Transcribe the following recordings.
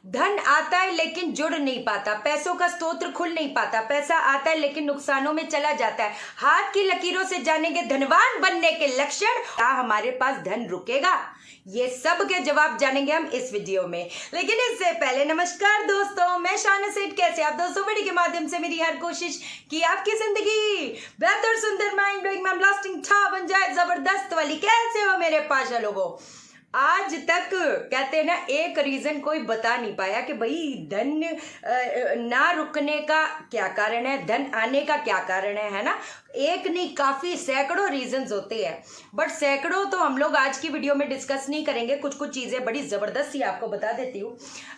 धन आता है लेकिन जुड़ नहीं पाता, पैसों का स्रोत खुल नहीं पाता, पैसा आता है लेकिन नुकसानों में चला जाता है। हाथ की लकीरों से जानेंगे धनवान बनने के लक्षण, क्या हमारे पास धन रुकेगा, ये सब के जवाब जानेंगे हम इस वीडियो में। लेकिन इससे पहले नमस्कार दोस्तों, मैं शाना सेठ। कैसे आप दोस्तों? वीडियो के माध्यम से मेरी हर कोशिश कि आपकी जिंदगी बेहतर, सुंदर, माइंड ब्लोइंग, लास्टिंग था बन जाए, जबरदस्त वाली। कैसे हो मेरे पाशा लोगों? आज तक कहते हैं ना, एक रीजन कोई बता नहीं पाया कि भाई धन ना रुकने का क्या कारण है, धन आने का क्या कारण है ना। एक नहीं, काफी सैकड़ों रीजंस होते हैं, बट सैकड़ों तो हम लोग आज की वीडियो में डिस्कस नहीं करेंगे। कुछ कुछ चीजें बड़ी जबरदस्त ही आपको बता देती हूँ।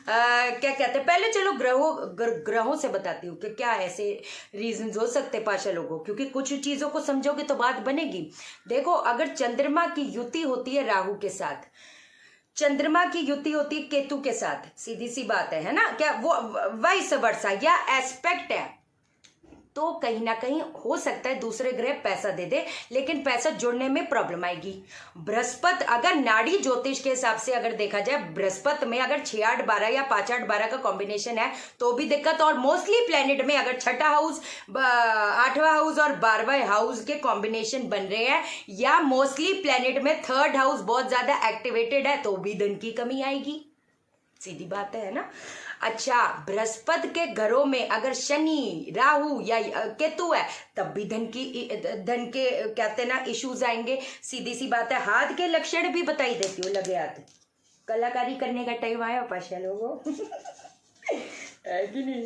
क्या कहते हैं, पहले चलो ग्रहों से बताती हूँ कि क्या ऐसे रीजंस हो सकते पाशा लोगों, क्योंकि कुछ चीजों को समझोगे तो बात बनेगी। देखो, अगर चंद्रमा की युति होती है राहु के साथ, चंद्रमा की युति होती है केतु के साथ, सीधी सी बात है ना, क्या वो वाइस वर्सा या एस्पेक्ट है, तो कहीं ना कहीं हो सकता है दूसरे ग्रह पैसा दे दे, लेकिन पैसा जुड़ने में प्रॉब्लम आएगी। बृहस्पति, अगर नाड़ी ज्योतिष के हिसाब से अगर देखा जाए, बृहस्पति में अगर 6-8-12 या 5-8-12 का कॉम्बिनेशन है तो भी दिक्कत। और मोस्टली प्लेनेट में अगर छठा हाउस, 8वां हाउस और 12वां हाउस के कॉम्बिनेशन बन रहे हैं, या मोस्टली प्लेनेट में 3rd हाउस बहुत ज्यादा एक्टिवेटेड है, तो भी धन की कमी आएगी। सीधी बात है ना। अच्छा, बृहस्पति के घरों में अगर शनि, राहु या केतु है, तब भी धन के कहते हैं ना इश्यूज आएंगे। सीधी सी बात है। हाथ के लक्षण भी बता ही देती हूँ। लगे हाथ, कलाकारी करने का टाइम आया पाशा लोगों है कि नहीं?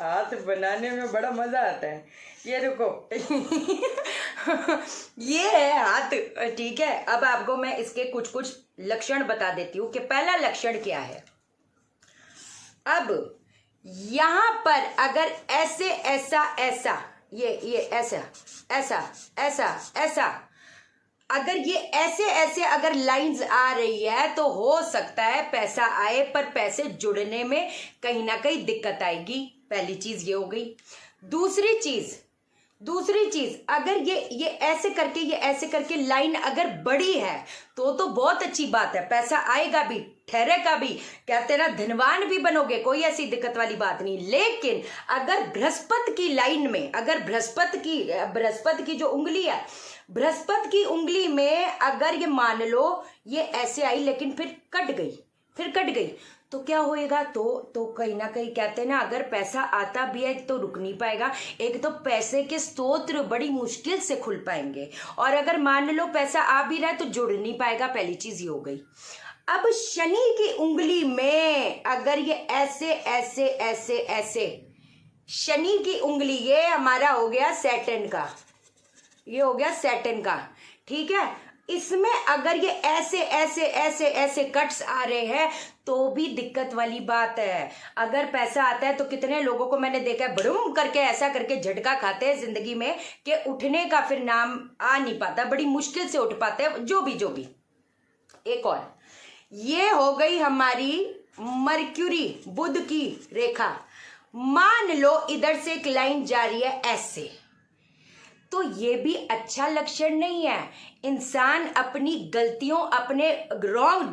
हाथ बनाने में बड़ा मजा आता है। ये रुको ये है हाथ, ठीक है। अब आपको मैं इसके कुछ कुछ लक्षण बता देती हूँ कि पहला लक्षण क्या है। अब यहां पर अगर ऐसे ऐसा ऐसा ये ऐसा ऐसा ऐसा ऐसा, अगर ये ऐसे ऐसे अगर लाइंस आ रही है तो हो सकता है पैसा आए, पर पैसे जुड़ने में कहीं ना कहीं दिक्कत आएगी। पहली चीज ये हो गई। दूसरी चीज अगर ये ऐसे करके लाइन अगर बड़ी है तो बहुत अच्छी बात है, पैसा आएगा भी, ठहरेगा भी, कहते ना धनवान भी बनोगे, कोई ऐसी दिक्कत वाली बात नहीं। लेकिन अगर बृहस्पति की लाइन में, अगर बृहस्पति की जो उंगली है, बृहस्पति की उंगली में अगर ये मान लो ये ऐसे आई लेकिन फिर कट गई, तो क्या होएगा? तो कहीं ना कहीं कहते हैं ना, अगर पैसा आता भी है तो रुक नहीं पाएगा। एक तो पैसे के स्रोत बड़ी मुश्किल से खुल पाएंगे, और अगर मान लो पैसा आ भी रहा है तो जुड़ नहीं पाएगा। पहली चीज ये हो गई। अब शनि की उंगली में अगर ये ऐसे ऐसे ऐसे ऐसे, शनि की उंगली, ये हमारा हो गया सैटर्न का, ये हो गया सैटर्न का, ठीक है। इसमें अगर ये ऐसे ऐसे ऐसे ऐसे कट्स आ रहे हैं तो भी दिक्कत वाली बात है। अगर पैसा आता है तो कितने लोगों को मैंने देखा है बड़ूम करके ऐसा करके झटका खाते हैं जिंदगी में कि उठने का फिर नाम आ नहीं पाता, बड़ी मुश्किल से उठ पाते हैं। जो भी एक और, ये हो गई हमारी मर्क्यूरी, बुध की रेखा। मान लो इधर से एक लाइन जा रही है ऐसे, तो ये भी अच्छा लक्षण नहीं है। इंसान अपनी गलतियों, अपने रॉन्ग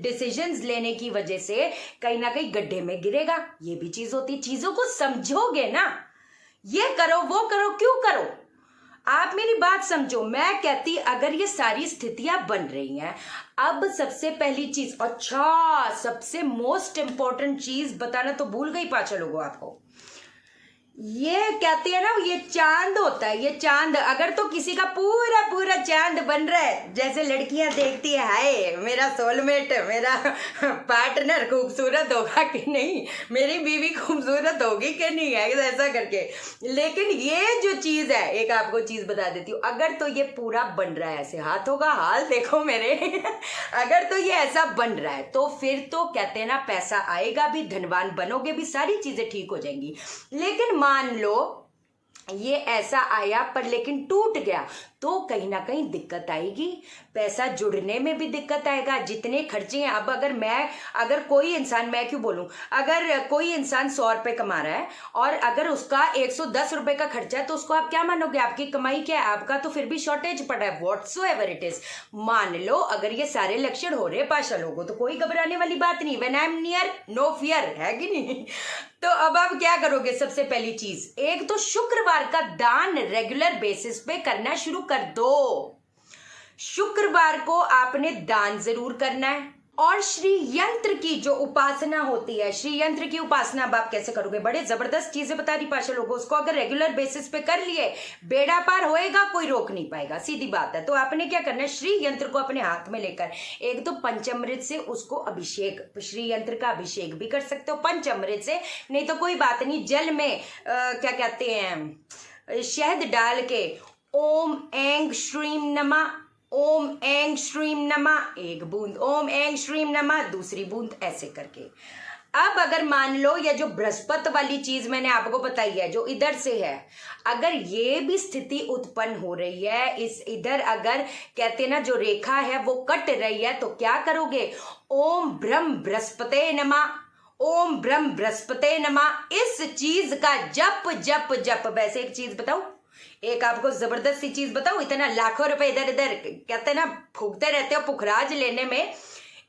डिसीजंस लेने की वजह से कहीं ना कहीं गड्ढे में गिरेगा। ये भी चीज होती है। चीजों को समझोगे ना, ये करो वो करो, क्यों करो? आप मेरी बात समझो। मैं कहती अगर ये सारी स्थितियां बन रही हैं, अब सबसे पहली चीज, अच्छा सबसे मोस्ट इंपॉर्टेंट चीज बताना तो भूल गई पाचा लोगों आपको। ये कहते हैं ना, ये चांद होता है, ये चांद अगर तो किसी का पूरा पूरा चांद बन रहा है, जैसे लड़कियां देखती है, हाय मेरा सोलमेट, मेरा पार्टनर खूबसूरत होगा कि नहीं, मेरी बीवी खूबसूरत होगी कि नहीं, ऐसा करके। लेकिन ये जो चीज है, एक आपको चीज बता देती हूँ, अगर तो ये पूरा बन रहा है ऐसे, हाथों का हाल देखो मेरे अगर तो ये ऐसा बन रहा है तो फिर तो कहते हैं ना पैसा आएगा भी, धनवान बनोगे भी, सारी चीजें ठीक हो जाएंगी। लेकिन मान लो ये ऐसा आया पर लेकिन टूट गया, तो कहीं ना कहीं दिक्कत आएगी, पैसा जुड़ने में भी दिक्कत आएगा। जितने खर्चे हैं, अब अगर कोई इंसान, मैं क्यों बोलूं, अगर कोई इंसान 100 रुपए कमा रहा है और अगर उसका 110 रुपए का खर्चा है, तो उसको आप क्या मानोगे? आपकी कमाई क्या है? आपका तो फिर भी शॉर्टेज पड़ा है, व्हाट्सोएवर इट इज। मान लो अगर ये सारे लक्षण हो रहे पाशा लोगों, तो कोई घबराने वाली बात नहीं। When I am near no fear, है कि नहीं? तो अब आप क्या करोगे? सबसे पहली चीज, एक तो शुक्रवार का दान रेगुलर बेसिस पे करना शुरू कर दो। शुक्रवार को आपने दान जरूर करना है। और श्री यंत्र की जो उपासना होती है, श्री यंत्र की उपासना अब आप कैसे करोगे? बड़े जबरदस्त चीजें बता रही पाशा लोगों, उसको अगर रेगुलर बेसिस पे कर लिए, बेड़ा पार होएगा, कोई रोक नहीं पाएगा, सीधी बात है। तो आपने क्या करना है? श्री यंत्र को अपने हाथ में लेकर, एक तो पंचामृत से उसको अभिषेक, श्री यंत्र का अभिषेक भी कर सकते हो पंचामृत से, नहीं तो कोई बात नहीं, जल में क्या कहते हैं, शहद डाल के ओम ऐं श्रीम नमः, ओम ऐं श्रीम नमः, एक बूंद, ओम ऐं श्रीम नमः, दूसरी बूंद, ऐसे करके। अब अगर मान लो ये जो बृहस्पति वाली चीज मैंने आपको बताई है, जो इधर से है, अगर ये भी स्थिति उत्पन्न हो रही है, इस इधर अगर कहते हैं ना जो रेखा है वो कट रही है, तो क्या करोगे? ओम ब्रह्म बृहस्पते नमः, ओम ब्रह्म बृहस्पते नमः, इस चीज का जप जप जप। वैसे एक चीज बताऊं, एक आपको जबरदस्त सी चीज बताऊं, इतना लाखों रुपए इधर इधर कहते हैं ना फूकते रहते हो पुखराज लेने में,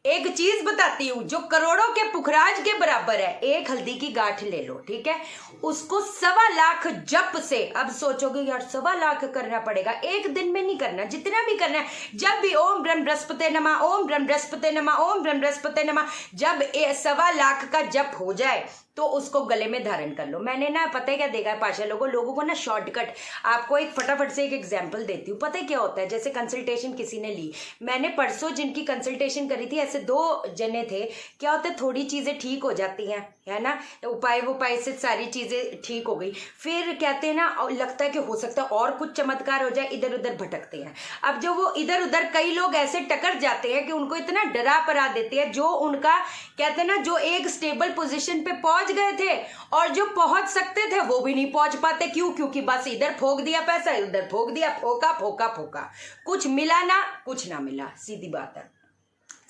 एक चीज बताती हूँ जो करोड़ों के पुखराज के बराबर है। एक हल्दी की गांठ ले लो, ठीक है, उसको 1.25 लाख जप से, अब सोचोगे यार 1.25 लाख करना पड़ेगा, एक दिन में नहीं करना, जितना भी करना है, जब भी ओम ब्रह्म बृहस्पति नमः, ओम ब्रह्म बृहस्पति नमः, ओम ब्रह्म बृहस्पति नमः, जब 1.25 लाख का जप हो जाए तो उसको गले में धारण कर लो। मैंने ना पता है क्या देखा है पाशा लोगों को ना शॉर्टकट, आपको एक फटाफट से एक एग्जांपल देती हूँ। पता है क्या होता है, जैसे कंसल्टेशन किसी ने ली, मैंने परसों जिनकी कंसल्टेशन करी थी, ऐसे 2 जने थे। क्या होता है, थोड़ी चीजें ठीक हो जाती हैं, है ना, उपाय से सारी चीजें ठीक हो गई, फिर कहते हैं ना लगता है कि हो सकता है और कुछ चमत्कार हो जाए, इधर उधर भटकते हैं। अब जो वो इधर उधर कई लोग ऐसे टकर जाते हैं कि उनको इतना डरा परा देते हैं, जो उनका कहते हैं ना जो एक स्टेबल पोजीशन पे पहुंच गए थे और जो पहुंच सकते थे वो भी नहीं पहुंच पाते। क्यों? क्योंकि बस इधर फोक दिया पैसा, उधर फोक दिया, फोका फोका फोका, कुछ मिला ना, कुछ ना मिला, सीधी बात है।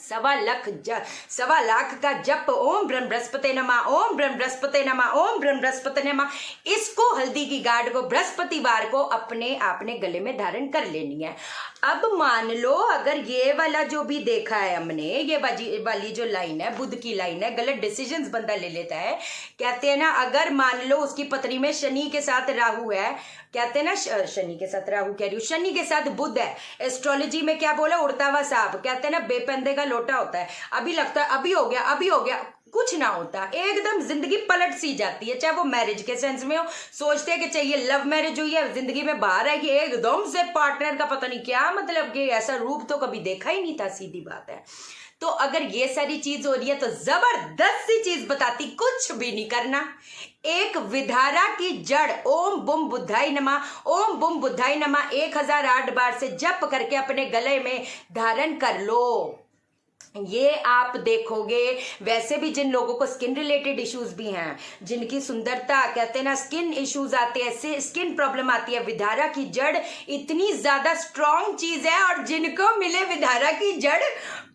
1.25 लाख का जप, ओम ब्रह्म बृहस्पति नमः, ओम ब्रह्म बृहस्पति नमः, ओम ब्रह्म बृहस्पति नमः, इसको हल्दी की गांठ को बृहस्पतिवार को अपने गले में धारण कर लेनी है। अब मान लो अगर ये वाला जो भी देखा है हमने, ये वाली जो लाइन है, बुध की लाइन है, गलत डिसीजंस बंदा ले लेता है। कहते हैं ना अगर मान लो उसकी पत्नी में शनि के साथ राहु है, कहते हैं ना शनि के साथ राहु कह रही हूँ, शनि के साथ बुध है, एस्ट्रोलॉजी में क्या बोला, उड़ता हुआ सांप, कहते हैं ना बेपंदे का लोटा होता है, अभी लगता है अभी हो गया, अभी हो गया, कुछ ना होता, एकदम जिंदगी पलट सी जाती है। चाहे वो मैरिज के सेंस में हो, सोचते हैं कि चाहिए लव मैरिज हुई है, जिंदगी में बाहर है कि एकदम से पार्टनर का पता नहीं क्या मतलब कि ऐसा रूप तो कभी देखा ही नहीं था, सीधी बात है। तो अगर ये सारी चीज हो रही है तो जबरदस्त सी चीज बताती, कुछ भी नहीं करना, एक विधारा की जड़ ओम बुम बुद्धाई नमः, ओम बुम बुद्धाई नमः 1008 बार से जप करके अपने गले में धारण कर लो। ये आप देखोगे, वैसे भी जिन लोगों को स्किन रिलेटेड इश्यूज भी हैं, जिनकी सुंदरता कहते हैं ना स्किन इश्यूज आते हैं, स्किन प्रॉब्लम आती है, विधारा की जड़ इतनी ज्यादा स्ट्रॉन्ग चीज है। और जिनको मिले विधारा की जड़,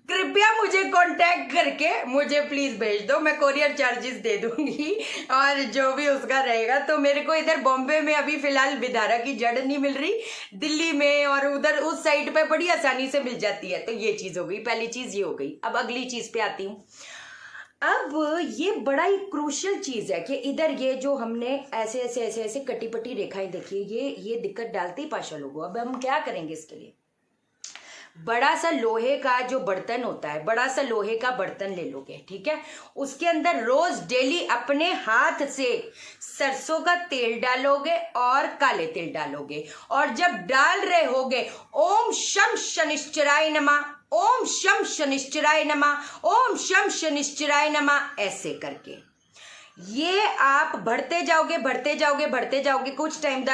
कृपया मुझे कांटेक्ट करके मुझे प्लीज भेज दो, मैं कोरियर चार्जेस दे दूंगी और जो भी उसका रहेगा। तो मेरे को इधर बॉम्बे में अभी फिलहाल विधारा की जड़ नहीं मिल रही, दिल्ली में और उधर उस साइड पे बड़ी आसानी से मिल जाती है। तो ये चीज हो गई, पहली चीज ये हो गई। अब अगली चीज पे आती हूँ। अब ये बड़ा ही क्रूशियल चीज है कि इधर ये जो हमने ऐसे ऐसे ऐसे ऐसे कटी पटी रेखाएं देखी, ये दिक्कत डालती पाशा लोगों। अब हम क्या करेंगे इसके लिए? बड़ा सा लोहे का जो बर्तन होता है, बड़ा सा लोहे का बर्तन ले लोगे, ठीक है, उसके अंदर रोज डेली अपने हाथ से सरसों का तेल डालोगे और काले तेल डालोगे, और जब डाल रहे होगे ओम शम शनिश्चराय नमः, ओम शम शनिश्चराय नमः, ओम शम शनिश्चराय नमः, ऐसे करके ये आप बढ़ते जाओगे बढ़ते जाओगे बढ़ते जाओगे। कुछ टाइम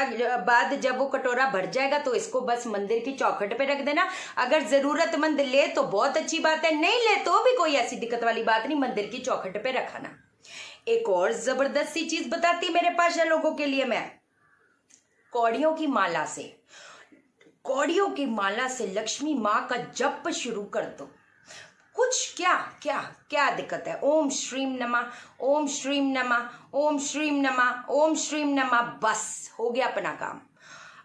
बाद जब वो कटोरा भर जाएगा तो इसको बस मंदिर की चौखट पे रख देना। अगर जरूरतमंद ले तो बहुत अच्छी बात है, नहीं ले तो भी कोई ऐसी दिक्कत वाली बात नहीं, मंदिर की चौखट पे रखाना। एक और जबरदस्त सी चीज बताती मेरे पास लोगों के लिए, मैं कौड़ियों की माला से, कौड़ियों की माला से लक्ष्मी माँ का जप शुरू कर दो। कुछ क्या क्या क्या दिक्कत है? ओम श्रीम नमः, ओम श्रीम नमः, ओम श्रीम नमः, ओम श्रीम नमः, बस हो गया अपना काम।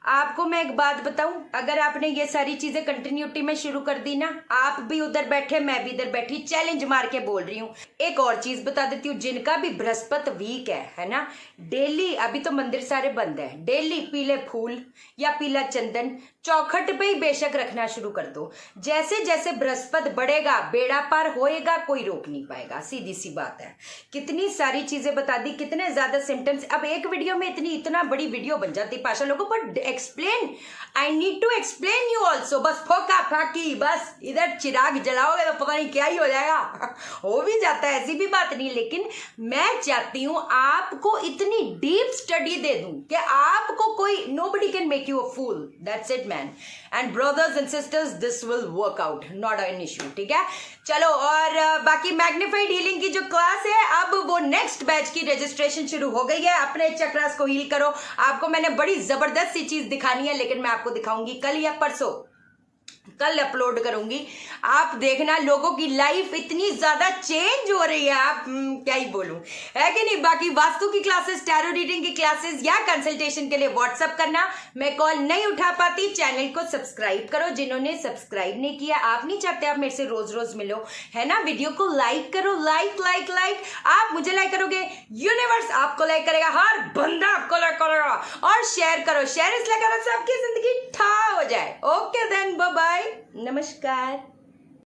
आपको मैं एक बात बताऊं, अगर आपने ये सारी चीजें कंटिन्यूटी में शुरू कर दी ना, आप भी उधर बैठे मैं भी इधर बैठी, चैलेंज मार के बोल रही हूँ। एक और चीज बता देती हूँ, जिनका भी बृहस्पति वीक है ना, डेली, अभी तो मंदिर सारे बंद है, डेली पीले फूल या पीला चंदन चौखट पे ही बेशक रखना शुरू कर दो। जैसे जैसे बृहस्पति बढ़ेगा बेड़ा पार होएगा, कोई रोक नहीं पाएगा, सीधी सी बात है। कितनी सारी चीजें बता दी, कितने ज्यादा सिम्टम्स। अब एक वीडियो में इतना बड़ी वीडियो बन जाती पाशा लोगों, पर explain, I need to explain you also. बस फोका फाकी, बस इधर चिराग जलाओगे तो पता नहीं क्या ही हो जाएगा। हो भी जाता है, ऐसी भी बात नहीं, लेकिन मैं चाहती हूं आपको इतनी डीप स्टडी दे दूं कि आपको कोई, nobody can make you a fool, that's it man, and brothers and sisters this will work out, not an issue, ठीक है। चलो, और बाकी मैग्नीफाइड हीलिंग की जो क्लास है, अब वो नेक्स्ट बैच की रजिस्ट्रेशन शुरू हो गई है। अपने चक्रास को हील करो। आपको मैंने बड़ी जबरदस्त सी चीज दिखानी है, लेकिन मैं आपको दिखाऊंगी कल या परसों, कल अपलोड करूंगी। आप देखना, लोगों की लाइफ इतनी ज्यादा चेंज हो रही है, आप क्या ही बोलूं, है कि नहीं। बाकी वास्तु की क्लासेस, टैरो रीडिंग की क्लासेस या कंसल्टेशन के लिए व्हाट्सअप करना। मैं कॉल नहीं उठा पाती। चैनल को सब्सक्राइब करो, जिन्होंने सब्सक्राइब नहीं किया। आप नहीं चाहते आप मेरे से रोज रोज मिलो, है ना। वीडियो को लाइक करो, लाइक लाइक लाइक। आप मुझे लाइक करोगे, यूनिवर्स आपको लाइक करेगा, हर बंदा आपको लाइक करेगा। और शेयर करो, शेयर इसलिए करो सबकी जिंदगी ठा हो जाए। ओके देन, बाय बाय, नमस्कार।